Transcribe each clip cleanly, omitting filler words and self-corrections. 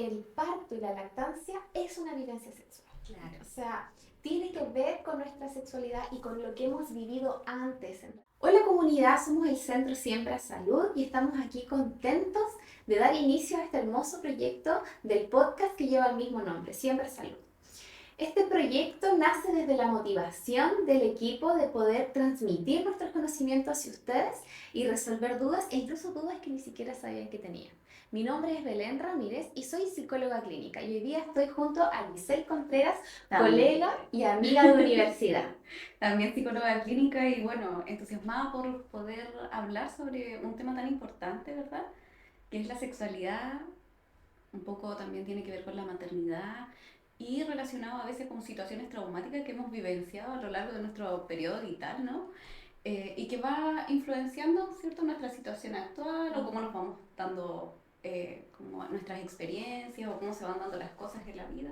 el parto y la lactancia es una vivencia sexual. Claro. O sea, tiene que ver con nuestra sexualidad y con lo que hemos vivido antes. Hola comunidad, somos el Centro Siembra Salud y estamos aquí contentos de dar inicio a este hermoso proyecto del podcast que lleva el mismo nombre, Siembra Salud. Este proyecto nace desde la motivación del equipo de poder transmitir nuestros conocimientos hacia ustedes y resolver dudas e incluso dudas que ni siquiera sabían que tenían. Mi nombre es Belén Ramírez y soy psicóloga clínica y hoy día estoy junto a Giselle Contreras, colega y amiga de universidad. También psicóloga clínica y bueno, entusiasmada por poder hablar sobre un tema tan importante, ¿verdad? Que es la sexualidad, un poco también tiene que ver con la maternidad y relacionado a veces con situaciones traumáticas que hemos vivenciado a lo largo de nuestro periodo vital, ¿no? Y que va influenciando, ¿cierto?, nuestra situación actual o cómo nos vamos dando como nuestras experiencias o cómo se van dando las cosas en la vida.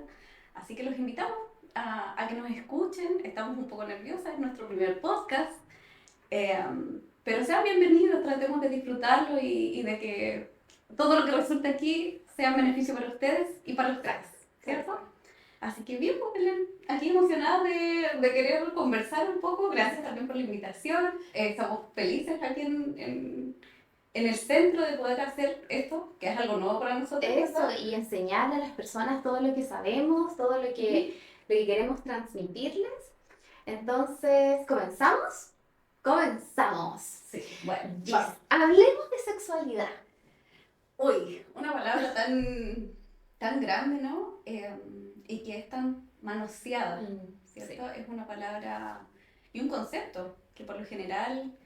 Así que los invitamos a que nos escuchen. Estamos un poco nerviosas, es nuestro primer podcast. Pero sean bienvenidos, tratemos de disfrutarlo y de que todo lo que resulte aquí sea un beneficio para ustedes y para ustedes, ¿cierto? Así que bien, pues Belén, aquí emocionada de querer conversar un poco. Gracias también por la invitación. Estamos felices aquí en el centro de poder hacer esto, que es algo nuevo para nosotros. Eso, ¿verdad? y enseñarle a las personas todo lo que sabemos, todo lo que queremos transmitirles. Entonces, ¿comenzamos? Comenzamos. Sí, bueno, Gis, hablemos de sexualidad. uy, una palabra tan grande, ¿no? Y que es tan manoseada, ¿cierto? Sí. Es una palabra y un concepto que por lo general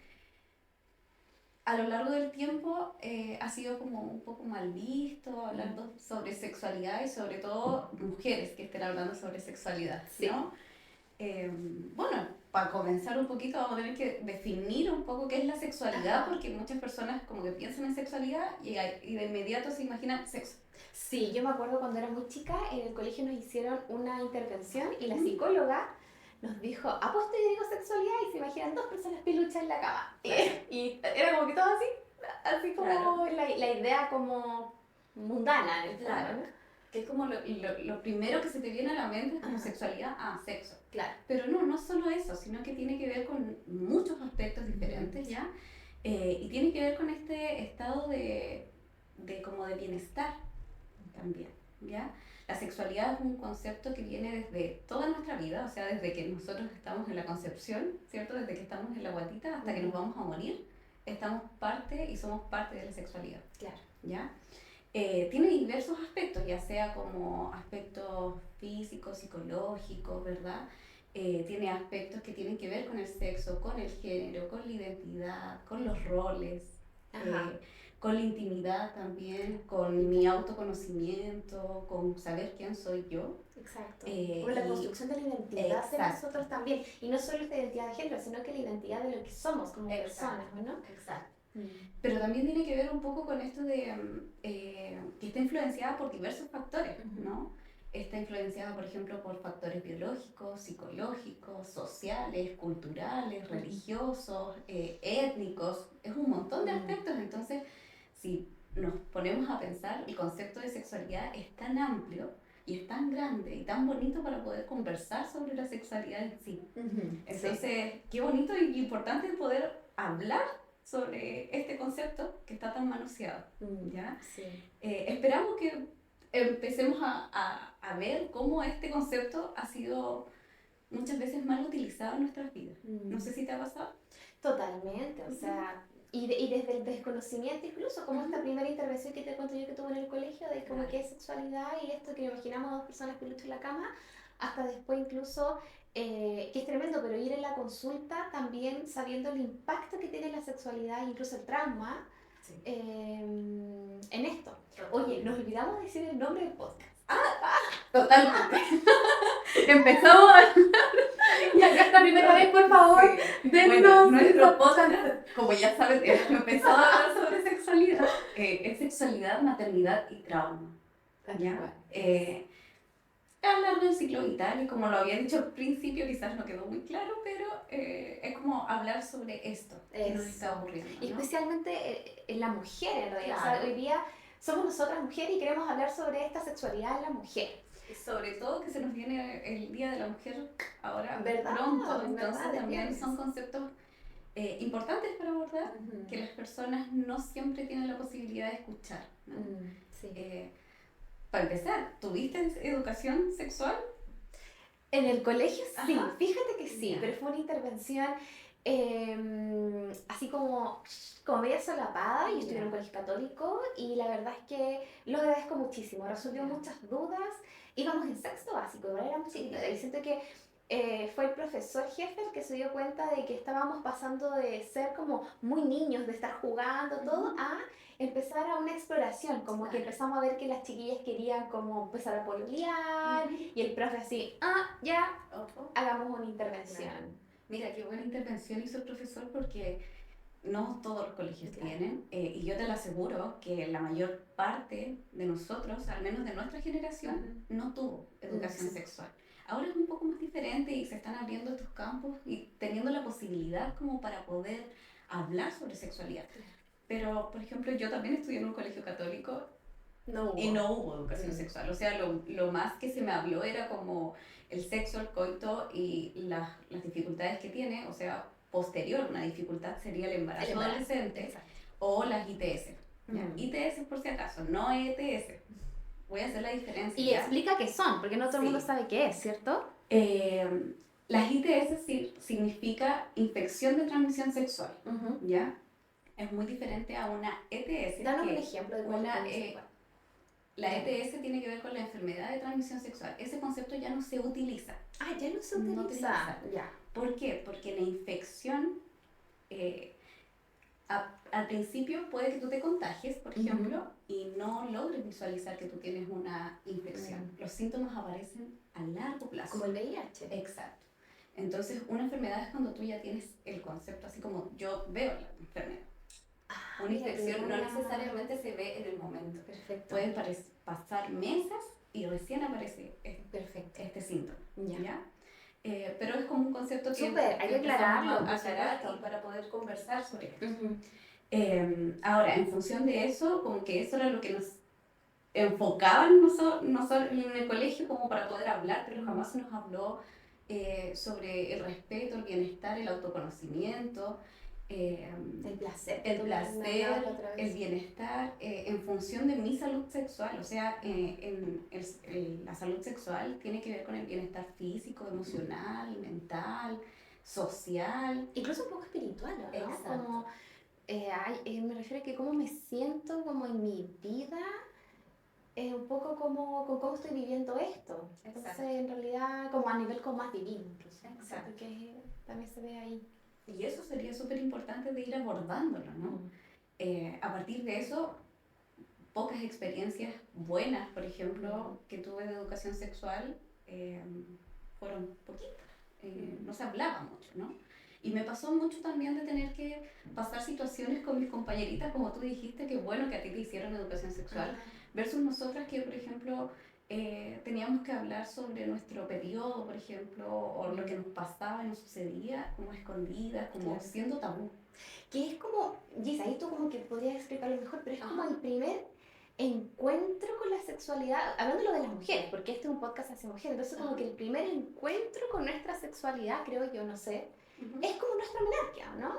a lo largo del tiempo ha sido como un poco mal visto, hablando sobre sexualidad y sobre todo mujeres que estén hablando sobre sexualidad, ¿no? Bueno, para comenzar un poquito vamos a tener que definir un poco qué es la sexualidad, porque muchas personas como que piensan en sexualidad y de inmediato se imaginan sexo. Sí, yo me acuerdo cuando era muy chica, en el colegio nos hicieron una intervención y la psicóloga nos dijo, apuesto y digo sexualidad, y se imaginan dos personas peluchas en la cama. Claro. Y era como que todo así como Claro. la idea como mundana del fondo, Claro. ¿no? Que es como lo primero que se te viene a la mente es como Ajá. sexualidad, sexo. Claro. Pero no solo eso, sino que tiene que ver con muchos aspectos diferentes, ¿ya? Y tiene que ver con este estado de como de bienestar también, ¿ya? La sexualidad es un concepto que viene desde toda nuestra vida, o sea, desde que nosotros estamos en la concepción, ¿cierto? Desde que estamos en la guatita hasta que nos vamos a morir, estamos parte y somos parte de la sexualidad. Claro. ¿Ya? Tiene diversos aspectos, ya sea como aspectos físicos, psicológicos, ¿verdad? Tiene aspectos que tienen que ver con el sexo, con el género, con la identidad, con los roles, con la intimidad también, con mi autoconocimiento, con saber quién soy yo. Exacto. Con la construcción de la identidad de nosotros también. Y no solo esta identidad de género, sino que la identidad de lo que somos como personas, ¿no? Exacto. Pero también tiene que ver un poco con esto de que está influenciada por diversos factores, ¿no? Está influenciada, por ejemplo, por factores biológicos, psicológicos, sociales, culturales, religiosos, étnicos. Es un montón de aspectos. Entonces, si nos ponemos a pensar, el concepto de sexualidad es tan amplio y es tan grande y tan bonito para poder conversar sobre la sexualidad en sí. Entonces, qué bonito y importante poder hablar sobre este concepto que está tan manoseado, ¿ya? Sí. Esperamos que empecemos a ver cómo este concepto ha sido muchas veces mal utilizado en nuestras vidas. No sé si te ha pasado. Totalmente, o sea, y desde el desconocimiento incluso, como esta primera intervención que te cuento yo que tuve en el colegio, de como qué es sexualidad y esto que imaginamos a dos personas peluches en la cama, hasta después incluso, que es tremendo, pero ir en la consulta también sabiendo el impacto que tiene la sexualidad, incluso el trauma, en esto. Oye, nos olvidamos de decir el nombre del podcast. Totalmente. Empezamos Y acá esta primera vez, por favor, bueno, nuestro podcast, como ya saben, empezó a hablar sobre sexualidad. Es sexualidad, maternidad y trauma. ¿Ya? Hablar del ciclo vital, y como lo había dicho al principio, quizás no quedó muy claro, pero es como hablar sobre esto que nos está ocurriendo, ¿no? Y especialmente en la mujer, en realidad. Claro. O sea, hoy día somos nosotras mujeres y queremos hablar sobre esta sexualidad en la mujer. Sobre todo que se nos viene el Día de la Mujer ahora ¿Verdad? pronto, ¿Verdad? entonces también Tienes. son conceptos importantes para abordar que las personas no siempre tienen la posibilidad de escuchar, ¿no? Sí. Para empezar, ¿tuviste educación sexual? En el colegio sí, Ajá. fíjate que sí, Ya. pero fue una intervención así como media solapada. Yo estuve en un colegio católico y la verdad es que lo agradezco muchísimo, resolvió Ya. muchas dudas. Íbamos en sexto básico, igual éramos chiquitos, y siento que fue el profesor jefe el que se dio cuenta de que estábamos pasando de ser como muy niños, de estar jugando todo, a empezar a una exploración, como que Claro. empezamos a ver que las chiquillas querían como empezar a pololear, y el profe así, ya, Ojo. hagamos una intervención. Claro. Mira, qué buena intervención hizo el profesor porque no todos los colegios Claro. tienen, y yo te lo aseguro que la mayor parte de nosotros, al menos de nuestra generación, no tuvo educación Sí. sexual. Ahora es un poco más diferente y se están abriendo estos campos y teniendo la posibilidad como para poder hablar sobre sexualidad. Pero, por ejemplo, yo también estudié en un colegio católico y no hubo educación sexual. O sea, lo más que se me habló era como el sexo, el coito y las dificultades que tiene. O sea, posterior, una dificultad sería el embarazo adolescente. Exacto. O las ITS. ITS por si acaso, no ETS. Voy a hacer la diferencia. Y ¿ya? explica qué son, porque no todo el mundo Sí. sabe qué es, ¿cierto? Las ITS significa infección de transmisión sexual, ¿ya? Es muy diferente a una ETS. Danos un ejemplo de una, la ETS tiene que ver con la enfermedad de transmisión sexual. Ese concepto ya no se utiliza. Ya no se No utiliza. Ya. ¿Por qué? Porque la infección, al principio puede que tú te contagies, por ejemplo, y no logres visualizar que tú tienes una infección. Los síntomas aparecen a largo plazo. Como el VIH. Exacto. Entonces, una enfermedad es cuando tú ya tienes el concepto, así como yo veo la enfermedad. Una infección no necesariamente se ve en el momento. Perfecto. Pueden pasar meses y recién aparece este síntoma. ¿Ya? Pero es como un concepto que Súper, hay que aclararlo. Aclarar para poder conversar sobre esto. Ahora, en función de eso, como que eso era lo que nos enfocaban nosotros en el colegio como para poder hablar, pero jamás se nos habló sobre el respeto, el bienestar, el autoconocimiento, el placer, el bienestar, en función de mi salud sexual. O sea, la salud sexual tiene que ver con el bienestar físico, emocional, mental, social. Incluso un poco espiritual, ¿no? Exacto. Como, me refiero a que cómo me siento como en mi vida, un poco como con cómo estoy viviendo esto. Entonces, en realidad, como a nivel como más divino, incluso. Exacto. Porque también se ve ahí. Y eso sería súper importante de ir abordándolo, ¿no? A partir de eso, pocas experiencias buenas, por ejemplo, que tuve de educación sexual, fueron poquitas. No se hablaba mucho, ¿no? Y me pasó mucho también de tener que pasar situaciones con mis compañeritas, como tú dijiste, que bueno que a ti te hicieron educación sexual, versus nosotras que, por ejemplo, teníamos que hablar sobre nuestro periodo, por ejemplo, o lo que nos pasaba y nos sucedía, como escondidas, como siendo tabú. Que es como, Gis, ahí tú como que podrías explicarlo mejor, pero es como el primer encuentro con la sexualidad, hablando de lo de las mujeres, porque este es un podcast hacia mujeres, entonces como que el primer encuentro con nuestra sexualidad, creo yo, no sé, es como nuestra menarquia, ¿no?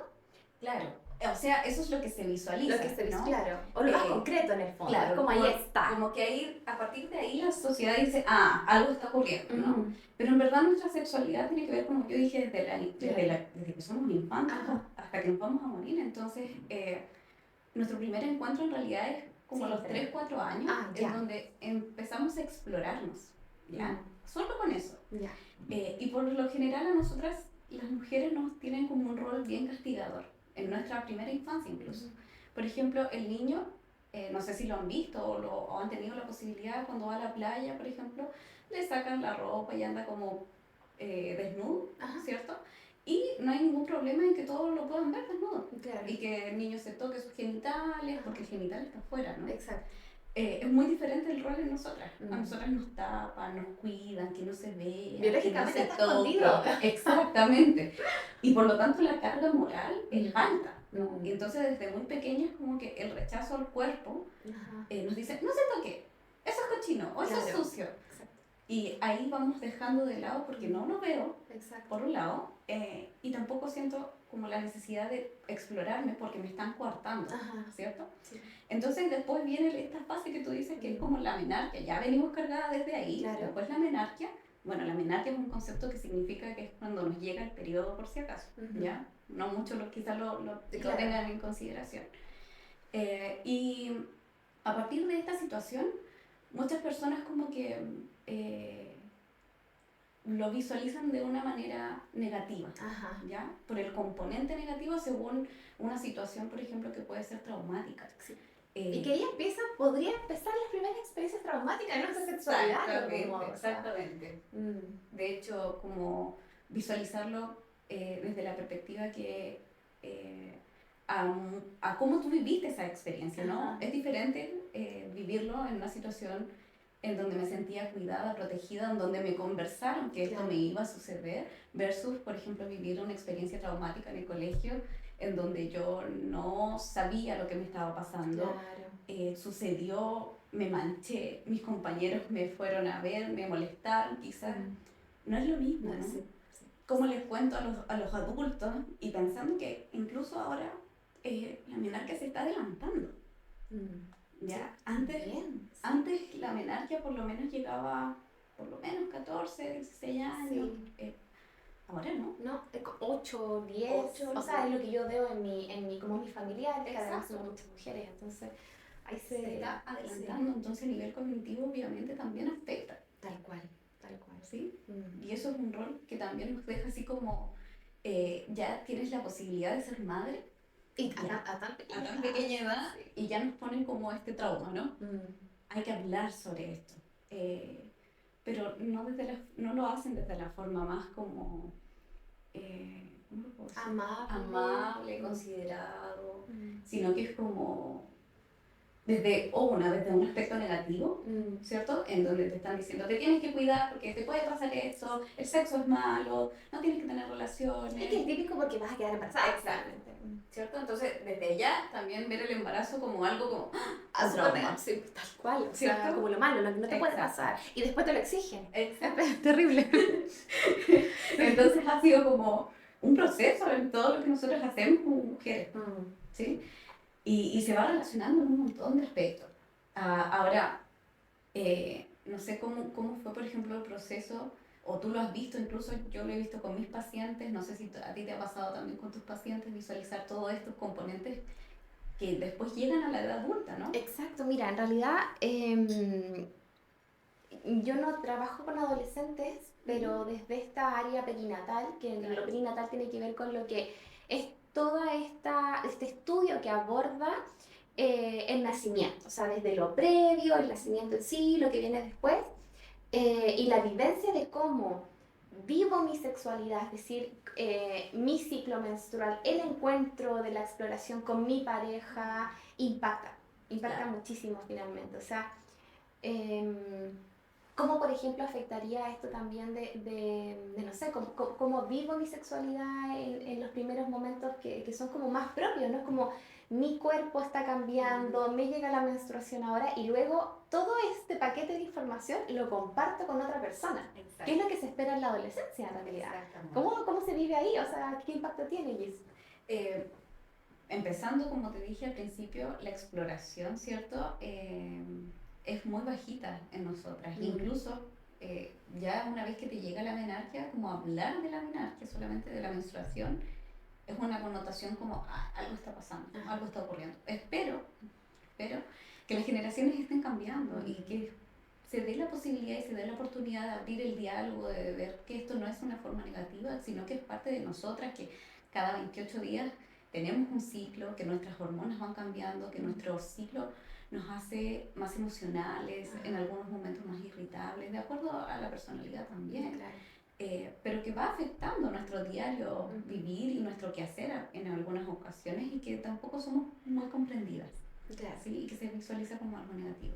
Claro. O sea, eso es lo que se visualiza, ¿no? Claro. O lo más concreto en el fondo. Claro, como ahí está. Como que ahí, a partir de ahí la sociedad dice, algo está ocurriendo, ¿no? Pero en verdad nuestra sexualidad tiene que ver, como yo dije, desde que somos infantes hasta que nos vamos a morir. Entonces, nuestro primer encuentro en realidad es como a los 3, 4 años, en donde empezamos a explorarnos, ¿ya? Solo con eso. Y por lo general a nosotras, las mujeres nos tienen como un rol bien castigador, en nuestra primera infancia incluso. Por ejemplo, el niño, no sé si lo han visto o han tenido la posibilidad, cuando va a la playa, por ejemplo, le sacan la ropa y anda como desnudo, ¿cierto? Y no hay ningún problema en que todos lo puedan ver desnudo. Claro. Y que el niño se toque sus genitales, porque el genital está afuera, ¿no? Exacto. Es muy diferente el rol de nosotras. A nosotras nos tapan, nos cuidan, que no se vea, biológicamente que no se está escondido. Exactamente. Y por lo tanto la carga moral es alta. ¿no? Y entonces desde muy pequeños como que el rechazo al cuerpo nos dice, no se toque, eso es cochino o eso es sucio. Exacto. Y ahí vamos dejando de lado porque no lo veo, Exacto. por un lado, y tampoco siento como la necesidad de explorarme porque me están coartando, ¿cierto? Sí. Entonces después viene esta fase que tú dices que es como la menarquia, ya venimos cargadas desde ahí, después la menarquia. Bueno, la menarquia es un concepto que significa que es cuando nos llega el periodo por si acaso, ¿ya? No muchos quizás lo tengan en consideración. Y a partir de esta situación, muchas personas como que lo visualizan de una manera negativa, ¿ya? Por el componente negativo según una situación, por ejemplo, que puede ser traumática. Sí. Y que ella podría empezar las primeras experiencias traumáticas de nuestra sexualidad. Exactamente. De hecho, como visualizarlo desde la perspectiva que a cómo tú viviste esa experiencia, ¿no? Es diferente vivirlo en una situación en donde me sentía cuidada, protegida, en donde me conversaron que esto me iba a suceder, versus, por ejemplo, vivir una experiencia traumática en el colegio, en donde yo no sabía lo que me estaba pasando. Sucedió, me manché, mis compañeros me fueron a ver, me molestaron, quizás. No es lo mismo, ¿no? Sí. Como les cuento a los adultos, y pensando que incluso ahora la menarquia se está adelantando. ¿Ya? Antes la menarquia por lo menos llegaba por lo menos 14, 16 años. Sí. Ahora no. No, 8, 10. O sea, es lo que yo veo en mi familiar, que además son muchas mujeres, entonces ahí se está adelantando. Entonces el nivel cognitivo obviamente también afecta. Tal cual. ¿Sí? Y eso es un rol que también nos deja así como ya tienes la posibilidad de ser madre. Y a tan pequeña edad, y ya nos ponen como este trauma, ¿no? Hay que hablar sobre esto. Pero no lo hacen desde la forma más como ¿cómo lo puedo decir? Amable, considerado, sino que es como desde un aspecto negativo, ¿cierto? En donde te están diciendo, te tienes que cuidar porque te puede pasar esto, el sexo es malo, no tienes que tener relaciones. Es que es típico porque vas a quedar embarazada. Exactamente. ¿Cierto? Entonces, desde ya también ver el embarazo como algo como trauma. Sí, tal cual. O sea, como lo malo, lo que no te puede pasar. Y después te lo exigen. Exacto. Es terrible. Entonces ha sido como un proceso en todo lo que nosotros hacemos como mujeres. ¿Sí? Y se va relacionando en un montón de aspectos. Ahora, no sé cómo fue, por ejemplo, el proceso, o tú lo has visto, incluso yo lo he visto con mis pacientes, no sé si a ti te ha pasado también con tus pacientes, visualizar todos estos componentes que después llegan a la edad adulta, ¿no? Exacto, mira, en realidad yo no trabajo con adolescentes, pero desde esta área perinatal, que lo perinatal tiene que ver con lo que es todo este estudio que aborda el nacimiento, o sea, desde lo previo, el nacimiento en sí, lo que viene después, y la vivencia de cómo vivo mi sexualidad, es decir, mi ciclo menstrual, el encuentro de la exploración con mi pareja, impacta muchísimo finalmente, o sea, ¿cómo, por ejemplo, afectaría esto también no sé, cómo vivo mi sexualidad en los primeros momentos que son como más propios, ¿no? Es como mi cuerpo está cambiando, me llega la menstruación ahora y luego todo este paquete de información lo comparto con otra persona. Exacto. ¿Qué es lo que se espera en la adolescencia en realidad? ¿Cómo se vive ahí? O sea, ¿qué impacto tiene, Gis? Empezando, como te dije al principio, la exploración, ¿cierto? Es muy bajita en nosotras. Incluso ya una vez que te llega la menarquia, como hablar de la menarquia, solamente de la menstruación, es una connotación como algo está pasando, algo está ocurriendo. Espero que las generaciones estén cambiando y que se dé la posibilidad y se dé la oportunidad de abrir el diálogo, de ver que esto no es una forma negativa, sino que es parte de nosotras, que cada 28 días tenemos un ciclo, que nuestras hormonas van cambiando, que nuestro ciclo nos hace más emocionales, en algunos momentos más irritables, de acuerdo a la personalidad también. Claro. Pero que va afectando nuestro diario vivir y nuestro quehacer en algunas ocasiones, y que tampoco somos muy comprendidas. Claro. ¿Sí? Y que se visualiza como algo negativo.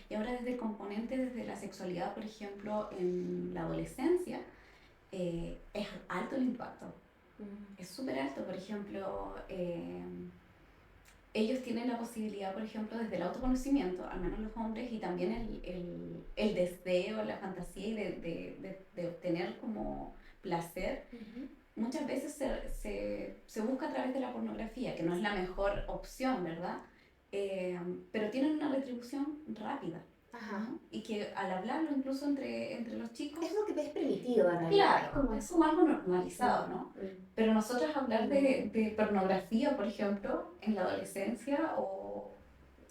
Y ahora desde el componente, desde la sexualidad, por ejemplo, en la adolescencia, es alto el impacto. es súper alto. Por ejemplo, ellos tienen la posibilidad, por ejemplo, desde el autoconocimiento, al menos los hombres, y también el deseo, la fantasía y de obtener como placer, muchas veces se busca a través de la pornografía, que no es la mejor opción, ¿verdad? Pero tienen una retribución rápida. Ajá. ¿No? Y que al hablarlo incluso entre los chicos... Es lo que te es permitido, en realidad. Claro, es como algo normalizado, ¿no? Pero nosotros hablar de pornografía, por ejemplo, en la adolescencia o...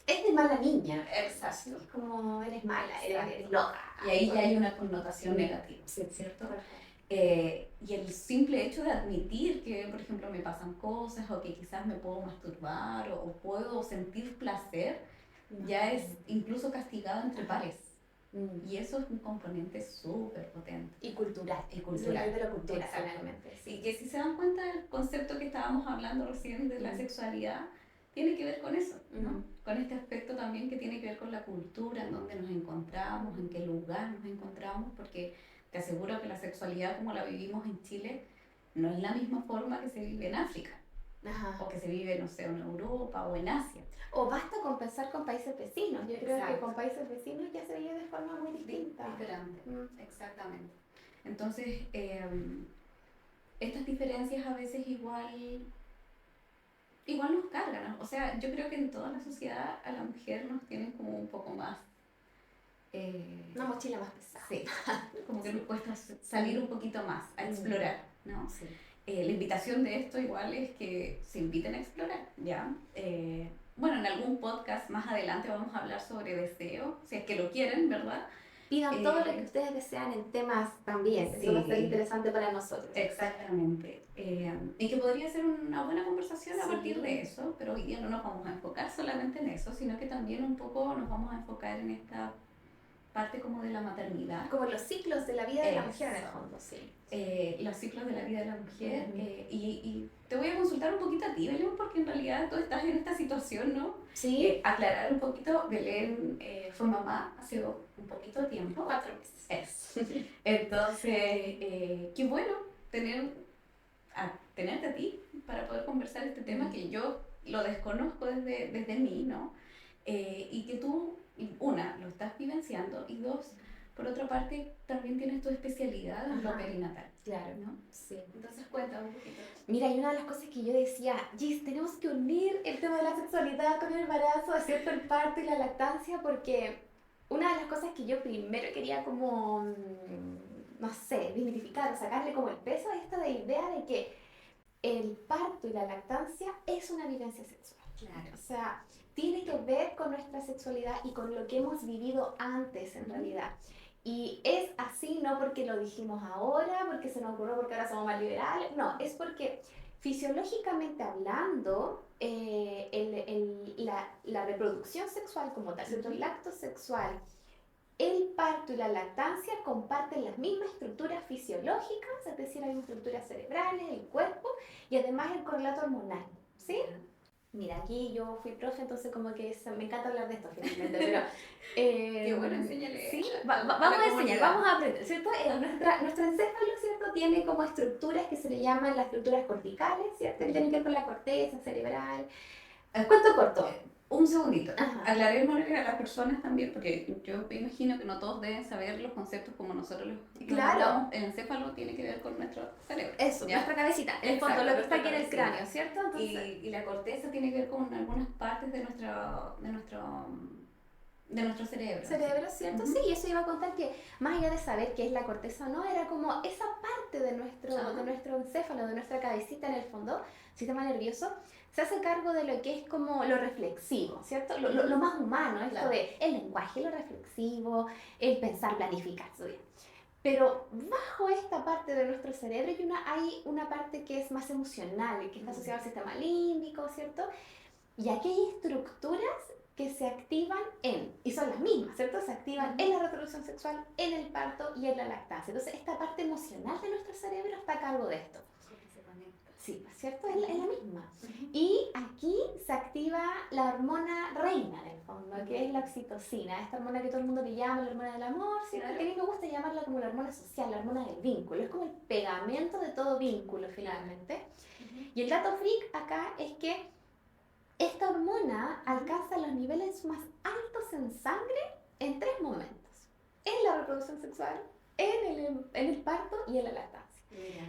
Es de mala niña. Exacto. Es como eres mala, eres loca. Y ahí ya hay una connotación negativa, ¿cierto? Y el simple hecho de admitir que, por ejemplo, me pasan cosas o que quizás me puedo masturbar o puedo sentir placer, ya es incluso castigado entre pares. Y eso es un componente súper potente. Y cultural. Y cultural. De la cultura, finalmente. Sí. Y que si se dan cuenta del concepto que estábamos hablando recién de la sexualidad, tiene que ver con eso, ¿no? Con este aspecto también que tiene que ver con la cultura, en donde nos encontramos, en qué lugar nos encontramos, porque te aseguro que la sexualidad como la vivimos en Chile no es la misma forma que se vive en África. Ajá. O que se vive, no sé, en Europa o en Asia. O basta con pensar con países vecinos. Yo creo que con países vecinos ya se vive de forma muy distinta. Diferente, exactamente. Entonces, estas diferencias a veces igual nos cargan, ¿no? O sea, yo creo que en toda la sociedad a la mujer nos tienen como un poco más... una mochila más pesada. Sí, como que nos cuesta salir un poquito más, a explorar, ¿no? Sí. La invitación de esto igual es que se inviten a explorar, ¿ya? Bueno, en algún podcast más adelante vamos a hablar sobre deseo, si es que lo quieren, ¿verdad? Pidan todo lo que ustedes desean en temas también, sí. Eso va a ser interesante para nosotros. Exactamente. Y que podría ser una buena conversación a partir de eso, pero hoy día no nos vamos a enfocar solamente en eso, sino que también un poco nos vamos a enfocar en esta parte como de la maternidad. Como los ciclos de la vida de la mujer en el fondo, sí. Los ciclos de la vida de la mujer. Y te voy a consultar un poquito a ti, Belén, porque en realidad tú estás en esta situación, ¿no? Sí. Aclarar un poquito, Belén fue mamá hace un poquito de tiempo. 4 meses. Entonces, qué bueno tenerte a ti para poder conversar este tema que yo lo desconozco desde mí, ¿no? Y que tú, una, lo estás vivenciando, y dos, por otra parte, también tienes tu especialidad en lo perinatal. Claro, ¿no? Sí. Entonces cuéntame un poquito. Mira, y una de las cosas que yo decía, Gis, tenemos que unir el tema de la sexualidad con el embarazo, ¿cierto? El parto y la lactancia, porque una de las cosas que yo primero quería como, no sé, desmitificar o sacarle como el peso a esta de idea de que el parto y la lactancia es una vivencia sexual. Claro. O sea, tiene que ver con nuestra sexualidad y con lo que hemos vivido antes en realidad. Y es así no porque lo dijimos ahora, porque se nos ocurrió porque ahora somos más liberales, no, es porque fisiológicamente hablando, la reproducción sexual como tal, ¿cierto? El acto sexual, el parto y la lactancia comparten las mismas estructuras fisiológicas, es decir, hay estructuras cerebrales, el cuerpo y además el correlato hormonal, ¿sí? Mira, aquí yo fui profe, entonces como que me encanta hablar de esto finalmente, pero... Qué bueno, enséñale. Sí, vamos a enseñar, vamos a aprender, ¿cierto? Nuestro encéfalo, ¿cierto? Tiene como estructuras que se le llaman las estructuras corticales, ¿cierto? Que tienen que ver con la corteza cerebral. ¿Cuánto corto? Un segundito. Aclarémosle a las personas también, porque yo me imagino que no todos deben saber los conceptos como nosotros los hablamos. El encéfalo tiene que ver con nuestro cerebro. Eso, ¿ya? Nuestra cabecita, en el fondo, lo que está aquí en el cráneo, ¿cierto? Entonces, y la corteza tiene que ver con algunas partes de nuestro cerebro. Cerebro, ¿cierto? Sí, y eso iba a contar que más allá de saber qué es la corteza o no, era como esa parte de nuestro encéfalo, de nuestra cabecita en el fondo, sistema nervioso, se hace cargo de lo que es como lo reflexivo, ¿cierto? Lo más humano, esto de el lenguaje, lo reflexivo, el pensar, planificar su vida. Pero bajo esta parte de nuestro cerebro hay una parte que es más emocional, que está asociada al sistema límbico, ¿cierto? Y aquí hay estructuras que se activan y son las mismas, ¿cierto? Se activan en la reproducción sexual, en el parto y en la lactancia. Entonces, esta parte emocional de nuestro cerebro está a cargo de esto. Sí, ¿cierto? Es la misma. Y aquí se activa la hormona reina, en el fondo, que es la oxitocina, esta hormona que todo el mundo le llama la hormona del amor, ¿cierto? Claro. Que a mí me gusta llamarla como la hormona social, la hormona del vínculo, es como el pegamento de todo vínculo finalmente. Y el dato freak acá es que esta hormona alcanza los niveles más altos en sangre en 3 momentos. En la reproducción sexual, en el parto y en la lactancia.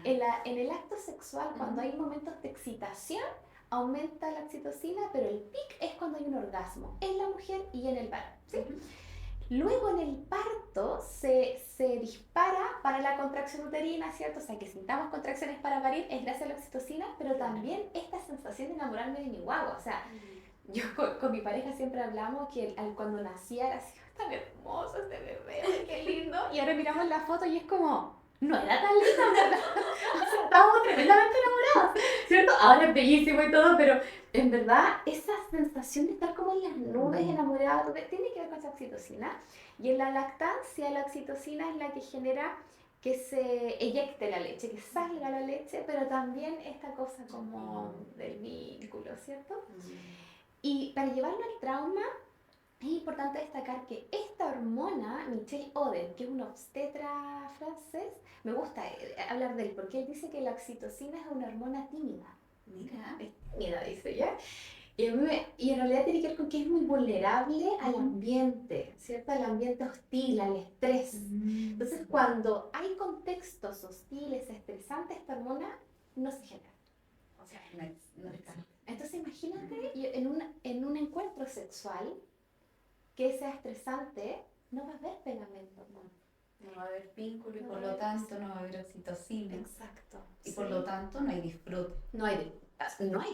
En el acto sexual, cuando hay momentos de excitación, aumenta la oxitocina, pero el pic es cuando hay un orgasmo en la mujer y en el varón, ¿sí? Luego en el parto se dispara para la contracción uterina, ¿cierto? O sea, que sintamos contracciones para parir es gracias a la oxitocina, pero también esta sensación de enamorarme de mi guagua. O sea, yo con mi pareja siempre hablamos que cuando nacía era así, tan hermoso este bebé, qué lindo. Y ahora miramos la foto y es como, no era tan lindo, ¿verdad? O sea, estábamos tremendamente enamorados, ¿cierto? Ahora es bellísimo y todo, pero en verdad esa sensación de estar como en las nubes enamorada tiene que ver con esa oxitocina. Y en la lactancia la oxitocina es la que genera que se eyecte la leche, que salga la leche, pero también esta cosa como del vínculo, ¿cierto? Y para llevarlo al trauma, es importante destacar que esta hormona, Michel Oden, que es un obstetra francés, me gusta hablar de él porque él dice que la oxitocina es una hormona tímida. Mira. Es tímida, dice ya. Y en realidad tiene que ver con que es muy vulnerable al ambiente, ¿cierto? Al ambiente hostil, al estrés. Entonces, cuando hay contextos hostiles, estresantes, esta hormona no se genera. O sea, no está. Entonces, imagínate en un encuentro sexual que sea estresante, no va a haber pegamento. No va a haber vínculo y por lo tanto no va a haber oxitocina. Exacto. Y por lo tanto no hay disfrute. No hay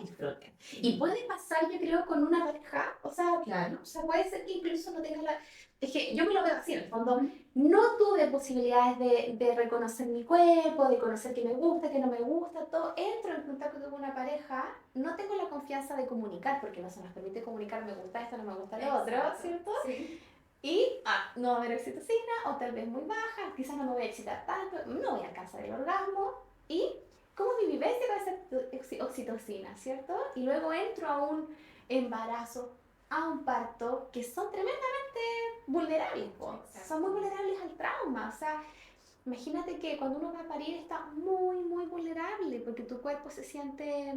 disfrute. Y puede pasar, yo creo, con una pareja, o sea, Claro. O sea, puede ser que incluso no tengas la... Es que yo me lo veo así, en el fondo, no tuve posibilidades de reconocer mi cuerpo, de conocer qué me gusta, qué no me gusta, todo. Entro en contacto con una pareja, no tengo la confianza de comunicar, porque no se nos permite comunicar, me gusta esto, no me gusta lo otro, ¿cierto? Sí. Y no va a haber oxitocina, o tal vez muy baja, quizás no me voy a excitar tanto, no voy a alcanzar el orgasmo, y como mi vivencia va a ser oxitocina, ¿cierto? Y luego entro a un embarazo, a un parto, que son tremendamente vulnerables, son muy vulnerables al trauma, o sea, imagínate que cuando uno va a parir está muy, muy vulnerable, porque tu cuerpo se siente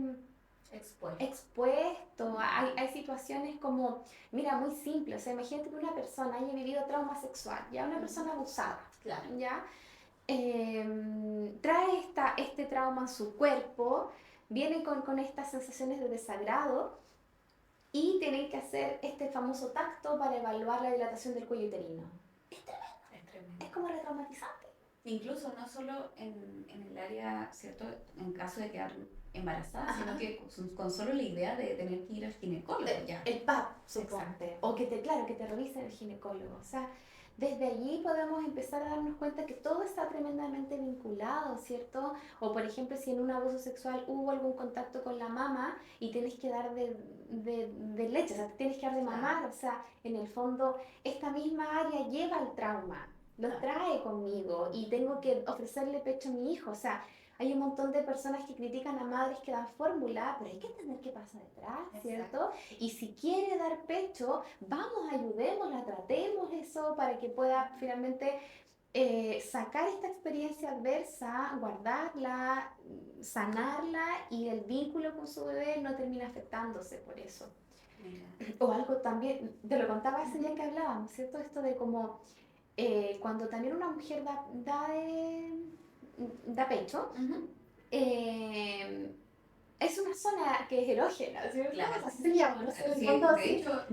expuesto. Hay situaciones como, mira, muy simple, o sea, imagínate que una persona haya vivido trauma sexual, ya una persona abusada, Claro. ya trae este trauma en su cuerpo, viene con estas sensaciones de desagrado y tienen que hacer este famoso tacto para evaluar la dilatación del cuello uterino. Es tremendo. Es como retraumatizante. Incluso no solo en el área, ¿cierto? En caso de quedar embarazada, sino que con solo la idea de tener que ir al ginecólogo ya. El PAP, suponte. O que te revisen el ginecólogo. O sea, desde allí podemos empezar a darnos cuenta que todo está tremendamente vinculado, ¿cierto? O por ejemplo, si en un abuso sexual hubo algún contacto con la mama y tienes que dar de leche, o sea, tienes que dar de mamar, o sea, en el fondo esta misma área lleva el trauma, lo trae conmigo y tengo que ofrecerle pecho a mi hijo, o sea, hay un montón de personas que critican a madres que dan fórmula, pero hay que entender qué pasa detrás, ¿cierto? Y si quiere dar pecho, vamos, ayudémosla, tratemos eso para que pueda finalmente sacar esta experiencia adversa, guardarla, sanarla y el vínculo con su bebé no termina afectándose por eso. Mira. O algo también, te lo contaba ese día que hablábamos, ¿cierto? Esto de como cuando también una mujer da pecho, es una zona que es erógena, ¿cierto? Claro. Así se llama, ¿no? Sí, de hecho,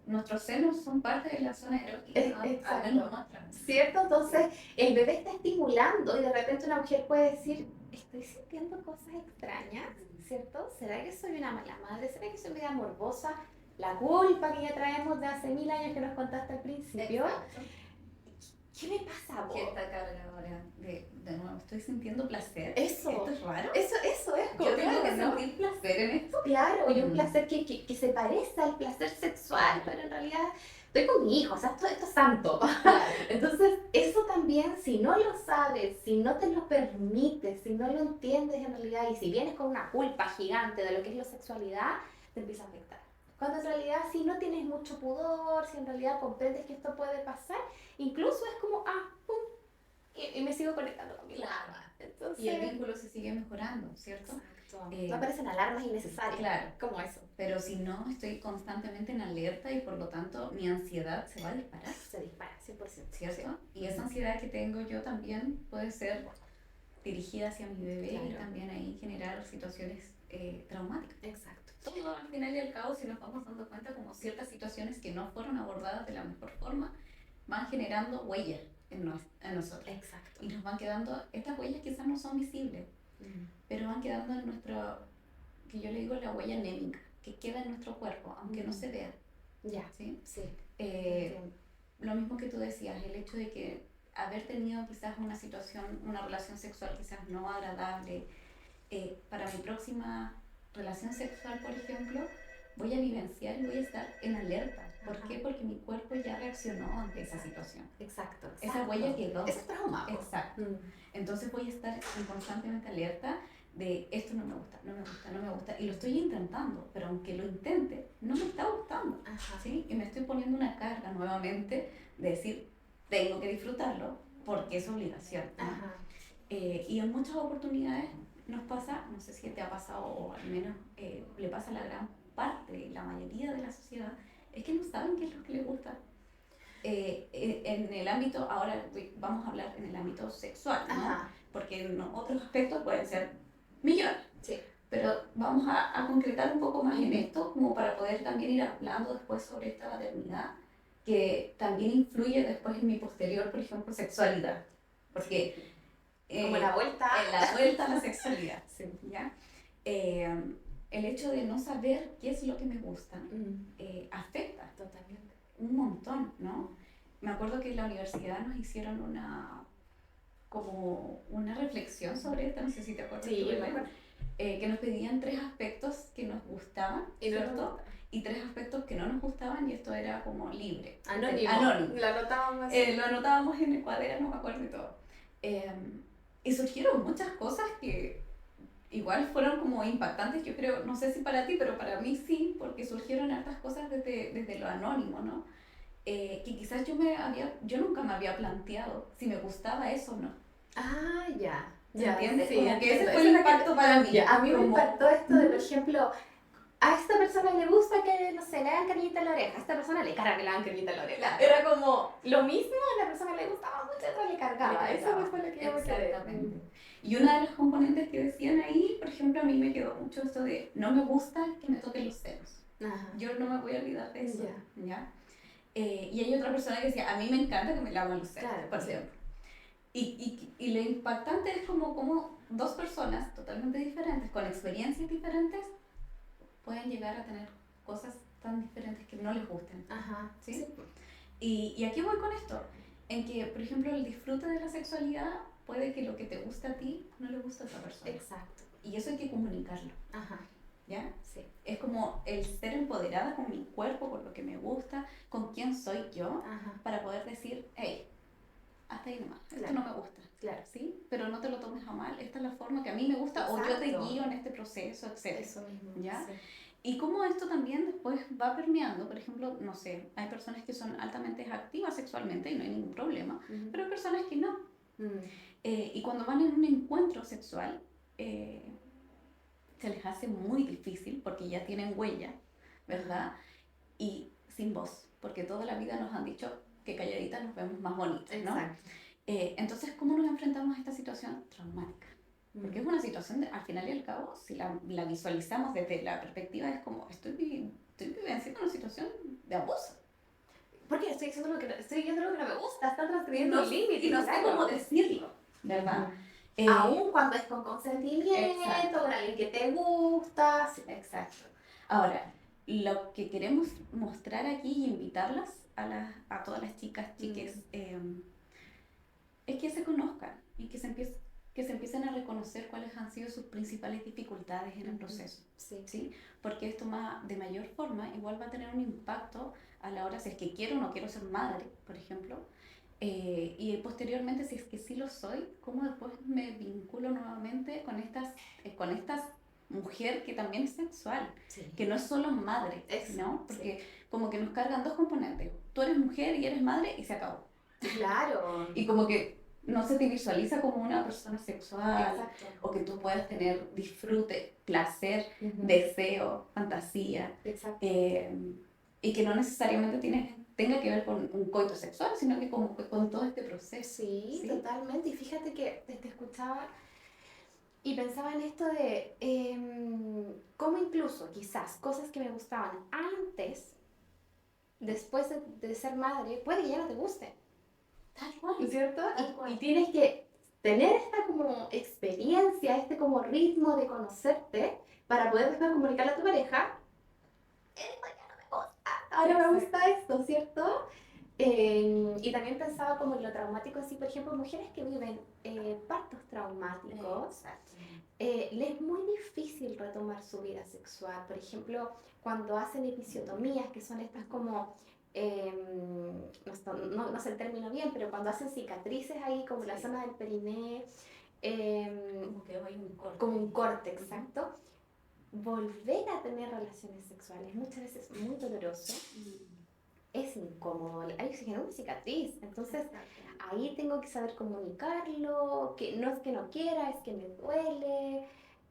nuestros senos son parte de la zona erógena, ¿no? Exacto. ¿Cierto? Entonces, el bebé está estimulando y de repente una mujer puede decir, estoy sintiendo cosas extrañas, ¿cierto? ¿Será que soy una mala madre? ¿Será que soy media morbosa? La culpa que ya traemos de hace 1000 años que nos contaste al principio. Exacto. ¿Qué me pasa, vos? ¿Qué está carga ahora? De nuevo, estoy sintiendo placer. Eso. ¿Esto es raro? Eso es. Yo tengo que sentir placer en esto. Claro, y un placer que se parece al placer sexual, pero en realidad estoy con mi hijo, o sea, esto es santo. Claro. Entonces, eso también también, si no lo sabes, si no te lo permites, si no lo entiendes en realidad, y si vienes con una culpa gigante de lo que es la sexualidad, te empieza a afectar. Cuando en realidad si no tienes mucho pudor, si en realidad comprendes que esto puede pasar, incluso es como, pum, y me sigo conectando con mi alma. Entonces, y el vínculo se sigue mejorando, ¿cierto? exacto. No aparecen alarmas innecesarias. Claro. Como eso. Pero si no, estoy constantemente en alerta y por lo tanto mi ansiedad se va a disparar. Se dispara, 100%. ¿Cierto? Y esa ansiedad que tengo yo también puede ser dirigida hacia mi bebé, claro, y también ahí generar situaciones traumáticas. Exacto. Todo al final y al cabo, si nos vamos dando cuenta, como ciertas situaciones que no fueron abordadas de la mejor forma, van generando huellas en nosotros. Exacto. Y nos van quedando, estas huellas quizás no son visibles, pero van quedando en nuestro, que yo le digo la huella anémica, que queda en nuestro cuerpo, aunque no se vea. Ya. ¿Sí? Sí. Lo mismo que tú decías, el hecho de que haber tenido quizás una situación, una relación sexual quizás no agradable, para mi próxima relación sexual, por ejemplo, voy a vivenciar y voy a estar en alerta. ¿Por qué? Porque mi cuerpo ya reaccionó ante esa situación. Exacto. Esa huella quedó. Ese es trauma. Exacto. Entonces voy a estar constantemente alerta de esto no me gusta, no me gusta, no me gusta. Y lo estoy intentando, pero aunque lo intente, no me está gustando. ¿Sí? Y me estoy poniendo una carga nuevamente de decir, tengo que disfrutarlo porque es obligación, ¿no? Y en muchas oportunidades nos pasa, no sé si te ha pasado o al menos le pasa a la gran parte, la mayoría de la sociedad, es que no saben qué es lo que les gusta. En el ámbito, ahora vamos a hablar en el ámbito sexual, ¿no? Porque en otros aspectos pueden ser millones. Sí. Pero vamos a concretar un poco más en esto, como para poder también ir hablando después sobre esta maternidad, que también influye después en mi posterior, por ejemplo, sexualidad. Porque como la vuelta. En la vuelta a la sexualidad, sí, ¿ya? El hecho de no saber qué es lo que me gusta afecta totalmente un montón, ¿no? Me acuerdo que en la universidad nos hicieron como una reflexión sobre esto, no sé si te acuerdas. Sí, yo me acuerdo. Que nos pedían 3 aspectos que nos gustaban, ¿cierto? Y 3 aspectos que no nos gustaban, y esto era como libre. Anónimo. Lo anotábamos así. Lo anotábamos en el cuaderno, me acuerdo y todo. Y surgieron muchas cosas que igual fueron como impactantes, yo creo, no sé si para ti, pero para mí sí, porque surgieron hartas cosas desde lo anónimo, ¿no? Que quizás yo nunca me había planteado si me gustaba eso o no. Ya. ¿Se entiende? Sí, como que ese fue el impacto para mí. A mí me impactó esto de, por ejemplo, a esta persona le gusta que, no sé, le hagan cariñita en la oreja, a esta persona le carga que le hagan cariñita en la oreja. Era como lo mismo, a la persona le gustaba mucho, a otra le cargaba. Eso fue lo que yo me quedé. Exactamente. Y una de las componentes que decían ahí, por ejemplo, a mí me quedó mucho esto de no me gusta que me toquen los senos. Yo no me voy a olvidar de eso. ¿Ya? Y hay otra persona que decía, a mí me encanta que me lavan los senos, por ejemplo. Y lo impactante es como 2 personas totalmente diferentes, con experiencias diferentes, pueden llegar a tener cosas tan diferentes que no les gusten. ¿Sí? Sí. ¿Y aquí voy con esto? En que, por ejemplo, el disfrute de la sexualidad puede que lo que te gusta a ti no le guste a otra persona. Exacto. Y eso hay que comunicarlo. ¿Ya? Sí. Es como el ser empoderada con mi cuerpo, con lo que me gusta, con quién soy yo, para poder decir, hey, hasta ahí nomás, esto no me gusta. Claro. ¿Sí? Pero no te lo tomes a mal, esta es la forma que a mí me gusta. Exacto. O yo te guío en este proceso, etc. Eso mismo. ¿Ya? Sí. Y cómo esto también después va permeando, por ejemplo, no sé, hay personas que son altamente activas sexualmente y no hay ningún problema, pero hay personas que no. Y cuando van en un encuentro sexual, se les hace muy difícil porque ya tienen huella, ¿verdad? Y sin voz, porque toda la vida nos han dicho que calladitas nos vemos más bonitas, ¿no? Exacto. Entonces, ¿cómo nos enfrentamos a esta situación traumática? Porque es una situación, al final y al cabo, si la visualizamos desde la perspectiva, es como, estoy vivenciando una situación de abuso. Porque estoy viendo lo que no me gusta, está transgrediendo un límite. Y no sé cómo decirlo, ¿verdad? Aún cuando es con consentimiento, con alguien que te gusta. Sí, exacto. Ahora, lo que queremos mostrar aquí y invitarlas a todas las chiques, es que se conozcan y que se empiecen a reconocer cuáles han sido sus principales dificultades en el proceso. ¿Sí? Porque esto de mayor forma igual va a tener un impacto a la hora, si es que quiero o no quiero ser madre, por ejemplo, Y posteriormente, si es que sí lo soy, ¿cómo después me vinculo nuevamente con estas mujer que también es sexual, Sí. que no es solo madre, ¿no? Porque como que nos cargan dos componentes. Tú eres mujer y eres madre y se acabó. Claro. Y como que no se te visualiza como una persona sexual. Exacto. O que tú puedas tener disfrute, placer, Ujú. deseo, fantasía. Exacto. Y que no necesariamente tenga que ver con un coito sexual, sino que como que con todo este proceso. Sí, totalmente. Y fíjate que te escuchaba y pensaba en esto de cómo incluso quizás cosas que me gustaban antes, después de ser madre, puede que ya no te gusten. Tal cual. ¿Cierto? Tal cual. Y tienes que tener esta como experiencia, este como ritmo de conocerte para poder después comunicarle a tu pareja. Esto ya no me gusta, ahora me gusta esto, ¿cierto? Y también pensaba como en lo traumático, así por ejemplo, mujeres que viven partos traumáticos, les es muy difícil retomar su vida sexual. Por ejemplo, cuando hacen episiotomías, que son estas como, no sé el término bien, pero cuando hacen cicatrices ahí como en la zona del periné, Como que hay un corte. como un corte, exacto. Volver a tener relaciones sexuales muchas veces es muy doloroso. Es incómodo, ahí se genera una cicatriz, entonces ahí tengo que saber comunicarlo, que no es que no quiera, es que me duele.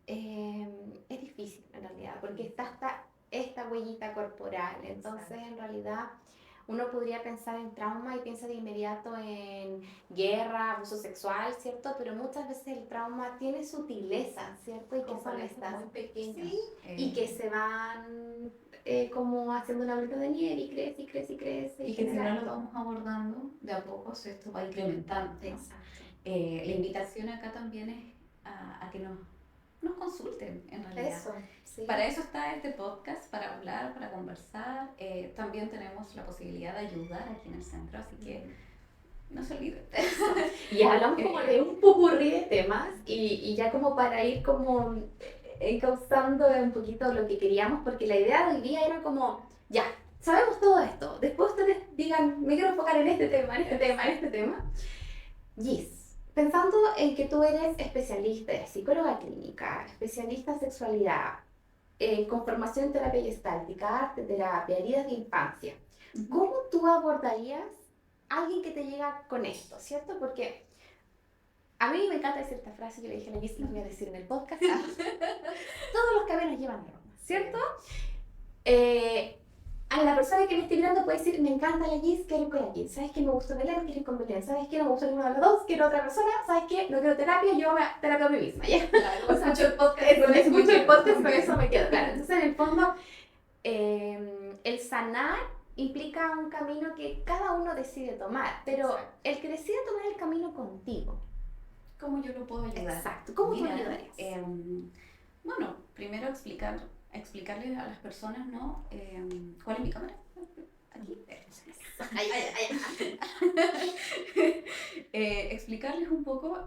Es difícil en realidad, porque está esta huellita corporal, entonces en realidad uno podría pensar en trauma y piensa de inmediato en guerra, abuso sexual, ¿cierto? Pero muchas veces el trauma tiene sutileza, ¿cierto? Y que son estas muy pequeños. Sí, y que se van como haciendo una bolita de nieve y crece y crece y crece. Y que si no lo vamos abordando, de a poco esto va incrementando, ¿no? Exacto. La invitación acá también es a que nos consulten, en realidad. Eso, sí. Para eso está este podcast, para hablar, para conversar. También tenemos la posibilidad de ayudar aquí en el centro, así que no se olviden. Y hablamos como de un popurrí de temas y ya como para ir como encauzando un poquito lo que queríamos, porque la idea de hoy día era como, ya, sabemos todo esto, después ustedes digan, me quiero enfocar en este tema, en este tema, en este tema. Gis, pensando en que tú eres especialista, eres psicóloga clínica, especialista en sexualidad, con formación en terapia gestáltica, arte terapia, heridas de infancia, ¿cómo tú abordarías a alguien que te llega con esto, cierto? Porque a mí me encanta decir esta frase, yo le dije a la Gis, la voy a decir en el podcast, todos los caminos llevan a Roma, ¿cierto? A la persona que me esté mirando puede decir, me encanta la Gis, quiero ir con la Gis. ¿Sabes qué? Me gustó Belén, quiero ir con Belén. ¿Sabes qué? No me gusta ninguno de los dos, quiero otra persona. ¿Sabes qué? No quiero terapia, yo me terapio a mí misma, ¿ya? Claro, escucho el podcast. Escucho el podcast, con eso me quedo, claro. Entonces, en el fondo, el sanar implica un camino que cada uno decide tomar, pero Exacto. el que decide tomar el camino contigo. ¿Cómo yo lo puedo ayudar? Exacto, ¿cómo tú Mira, ayudarías? Bueno, primero explicarles a las personas, ¿no? ¿Cuál es mi cámara? Aquí. Explicarles un poco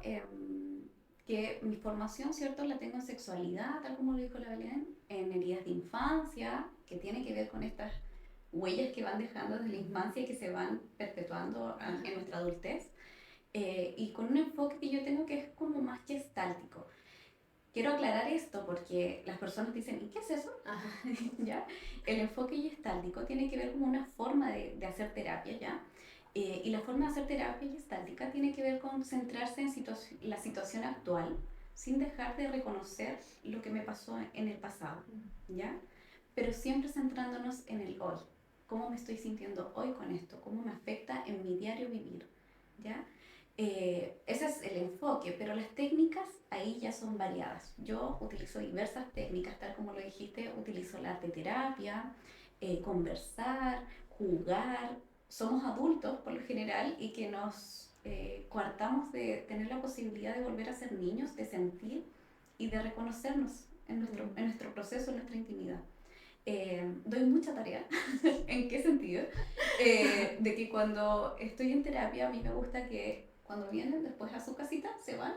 que mi formación, ¿cierto? La tengo en sexualidad, tal como lo dijo la Belén, en heridas de infancia, que tiene que ver con estas huellas que van dejando desde la infancia y que se van perpetuando en nuestra adultez. Y con un enfoque que yo tengo que es como más gestáltico. Quiero aclarar esto porque las personas dicen, ¿y qué es eso? ¿Ya? El enfoque gestáltico tiene que ver con una forma de hacer terapia, ¿ya? Y la forma de hacer terapia gestáltica tiene que ver con centrarse en la situación actual sin dejar de reconocer lo que me pasó en el pasado, ¿ya? Pero siempre centrándonos en el hoy. ¿Cómo me estoy sintiendo hoy con esto? ¿Cómo me afecta en mi diario vivir? ¿Ya? Ese es el enfoque, pero las técnicas ahí ya son variadas. Yo utilizo diversas técnicas, tal como lo dijiste, utilizo la arteterapia, conversar, jugar. Somos adultos por lo general y que nos coartamos de tener la posibilidad de volver a ser niños, de sentir y de reconocernos en nuestro proceso, en nuestra intimidad. Doy mucha tarea. ¿En qué sentido? De que cuando estoy en terapia a mí me gusta que cuando vienen después a su casita se van,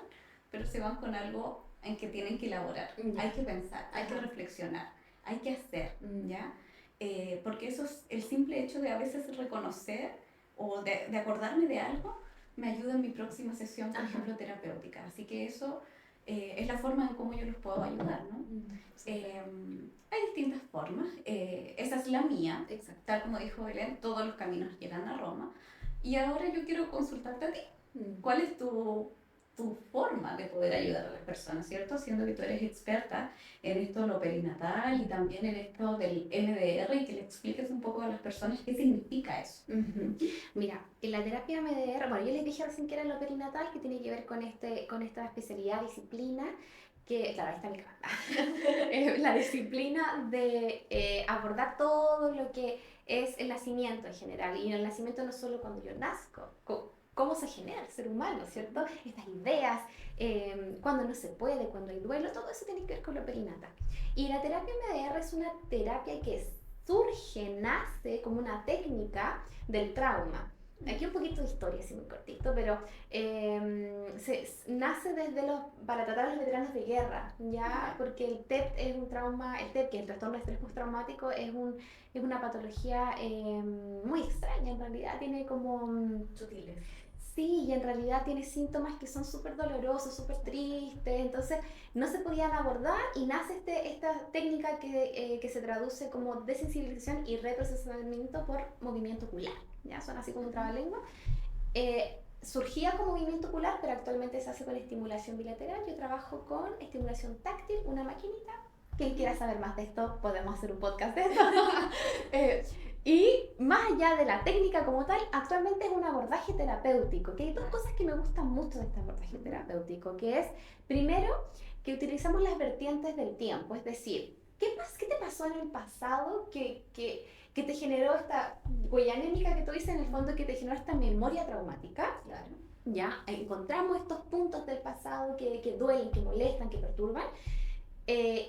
pero se van con algo en que tienen que elaborar. Hay que pensar, hay que reflexionar, hay que hacer, ¿ya? Porque eso es el simple hecho de a veces reconocer o de acordarme de algo, me ayuda en mi próxima sesión, por Ajá. ejemplo, terapéutica. Así que eso es la forma en cómo yo los puedo ayudar, ¿no? Hay distintas formas. Esa es la mía. Exacto. Tal como dijo Belén, todos los caminos llegan a Roma. Y ahora yo quiero consultarte a ti. ¿Cuál es tu forma de poder ayudar a las personas, ¿cierto? Siendo que tú eres experta en esto de lo perinatal y también en esto del MDR, y que le expliques un poco a las personas qué significa eso. Mira, en la terapia MDR, bueno, yo les dije recién que era lo perinatal, que tiene que ver con esta especialidad, disciplina, que, claro, ahí está mi cámara, la disciplina de abordar todo lo que es el nacimiento en general, y el nacimiento no solo cuando yo nazco, cómo se genera el ser humano, ¿cierto? Estas ideas, cuando no se puede, cuando hay duelo, todo eso tiene que ver con lo perinatal. Y la terapia MDR es una terapia que surge, nace como una técnica del trauma. Aquí un poquito de historia, así muy cortito, pero nace para tratar a los veteranos de guerra, ¿ya? Porque el TEP es un trauma, el TEP, que es el trastorno de estrés postraumático, es una patología muy extraña en realidad, tiene como... Sutiles. Sí, y en realidad tiene síntomas que son súper dolorosos, súper tristes, entonces no se podían abordar y nace esta técnica que se traduce como desensibilización y reprocesamiento por movimiento ocular, ¿ya? Suena así como un trabalengua. Surgía con movimiento ocular, pero actualmente se hace con estimulación bilateral. Yo trabajo con estimulación táctil, una maquinita. Quien quiera saber más de esto, podemos hacer un podcast de esto. Y más allá de la técnica como tal, actualmente es un abordaje terapéutico, que hay dos cosas que me gustan mucho de este abordaje terapéutico, que es, primero, que utilizamos las vertientes del tiempo, es decir, ¿qué te pasó en el pasado que te generó esta huella anémica que tú dices, en el fondo, que te generó esta memoria traumática? Claro. Ya, encontramos estos puntos del pasado que duelen, que molestan, que perturban.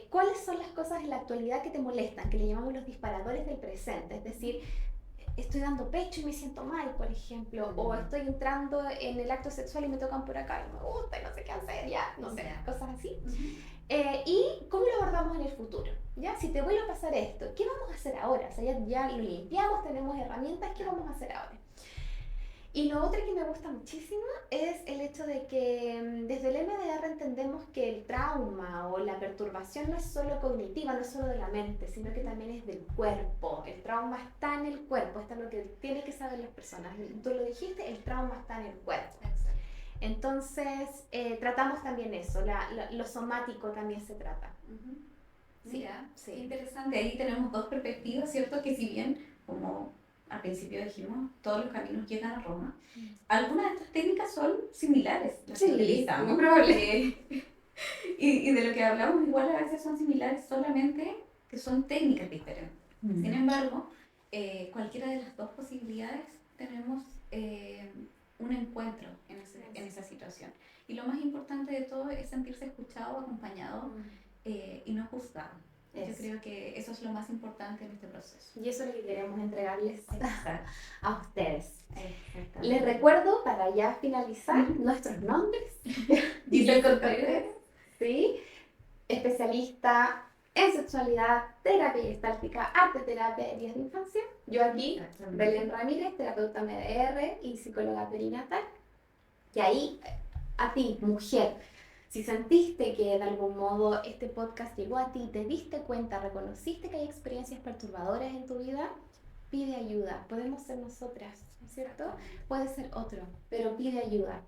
¿Cuáles son las cosas en la actualidad que te molestan? Que le llamamos los disparadores del presente, es decir, estoy dando pecho y me siento mal, por ejemplo, o estoy entrando en el acto sexual y me tocan por acá y no me gusta y no sé qué hacer, ya, no sé, cosas así. Y cómo lo abordamos en el futuro, ¿ya? Si te vuelve a pasar esto, ¿qué vamos a hacer ahora? O sea, ya lo limpiamos, tenemos herramientas, ¿qué vamos a hacer ahora? Y lo otro que me gusta muchísimo es el hecho de que desde el MDR entendemos que el trauma o la perturbación no es solo cognitiva, no es solo de la mente, sino que también es del cuerpo. El trauma está en el cuerpo, esto es lo que tienen que saber las personas. Tú lo dijiste, el trauma está en el cuerpo. Exacto. Entonces, tratamos también eso, lo somático también se trata. Mira, sí, interesante. Ahí tenemos dos perspectivas, ¿cierto? Que si bien, como al principio dijimos, todos los caminos llegan a Roma, algunas de estas técnicas son similares. Las que utilizamos. Muy probable. Y de lo que hablamos, igual a veces son similares, solamente que son técnicas diferentes. Sin embargo, cualquiera de las dos posibilidades tenemos un encuentro en esa situación. Y lo más importante de todo es sentirse escuchado, acompañado y no juzgado. Yo creo que eso es lo más importante en este proceso. Y eso es lo que queremos entregarles a ustedes. Exacto. Les recuerdo, para ya finalizar, nuestros nombres. Giselle Cortés, ¿sí? Especialista en sexualidad, terapia gestáltica, arte terapia y días de infancia. Yo aquí, Belén Ramírez, terapeuta MDR y psicóloga perinatal. Y ahí, a ti, mujer, si sentiste que de algún modo este podcast llegó a ti, te diste cuenta, reconociste que hay experiencias perturbadoras en tu vida, pide ayuda. Podemos ser nosotras, ¿no es cierto? Puede ser otro, pero pide ayuda.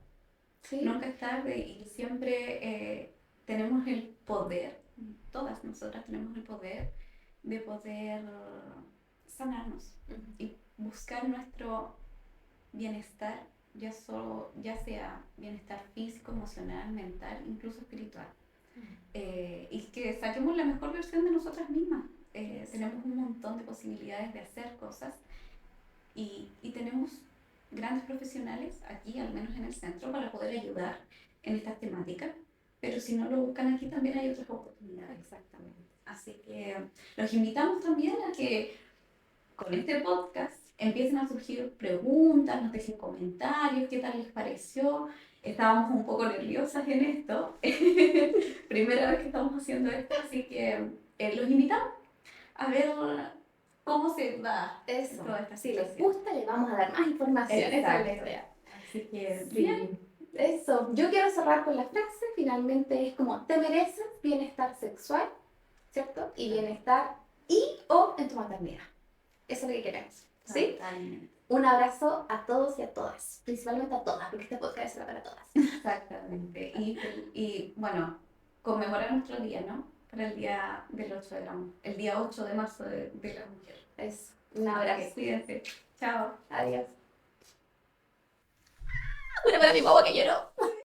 ¿Sí? Nunca es tarde y siempre tenemos el poder, todas nosotras tenemos el poder de poder sanarnos y buscar nuestro bienestar, ya sea bienestar físico, emocional, mental, incluso espiritual. Y que saquemos la mejor versión de nosotras mismas. Tenemos un montón de posibilidades de hacer cosas y tenemos grandes profesionales aquí, al menos en el centro, para poder ayudar en estas temáticas, pero si no lo buscan aquí también hay otras oportunidades. Exactamente. Así que los invitamos también a que con este podcast empiecen a surgir preguntas, nos dejen comentarios, qué tal les pareció. Estábamos un poco nerviosas en esto, primera vez que estamos haciendo esto, así que los invitamos a ver cómo se da Eso. toda esta Si les situación. gusta, les vamos a dar más información. Esa es la Exacto. idea. Así que, Sí. bien. Eso. Yo quiero cerrar con la frase. Finalmente es como, te mereces bienestar sexual, ¿cierto? Y bienestar o en tu maternidad. Eso es lo que queremos. ¿Sí? Totalmente. Un abrazo a todos y a todas. Principalmente a todas, porque este podcast será para todas. Exactamente. Y bueno, conmemorar nuestro día, ¿no? Para el día del 8 de el día 8 de marzo de la mujer. Eso. Un Así abrazo. que cuídense. Chao. Adiós. Una para mi guagua que lloró.